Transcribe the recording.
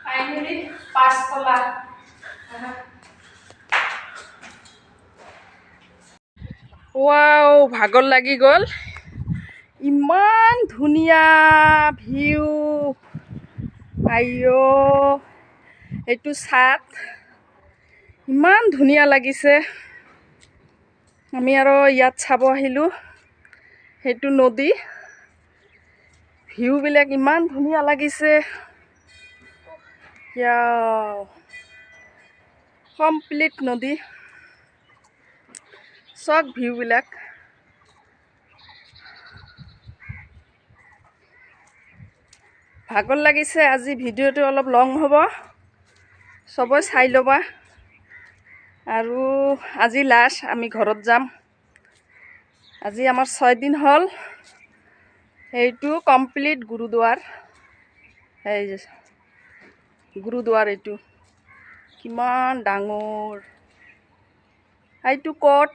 Finally 5 তলা। Wow, ভাগৰ লাগি গ'ল। ইমান ধুনীয়া ভিউ। আইঅ, এইটো ছাদ ইমান ধুনীয়া লাগিছে। আমি আৰু ইয়াত চাব আহিলোঁ। সেইটো নদী, ভিউবিলাক ইমান ধুনীয়া লাগিছে। কমপ্লিট নদী, চব ভিউবিলাক। ভাগৰ লাগিছে আজি। ভিডিঅ'টো অলপ লং হ'ব, চবেই চাই ল'বা। আৰু আজি লাষ্ট, আমি ঘৰত যাম। আজি আমাৰ 6 দিন হ'ল। এইটো কমপ্লিট গুৰুদ্বাৰ। এই যে গুৰুদ্বাৰ, এইটো কিমান ডাঙৰ। এইটো ক'ত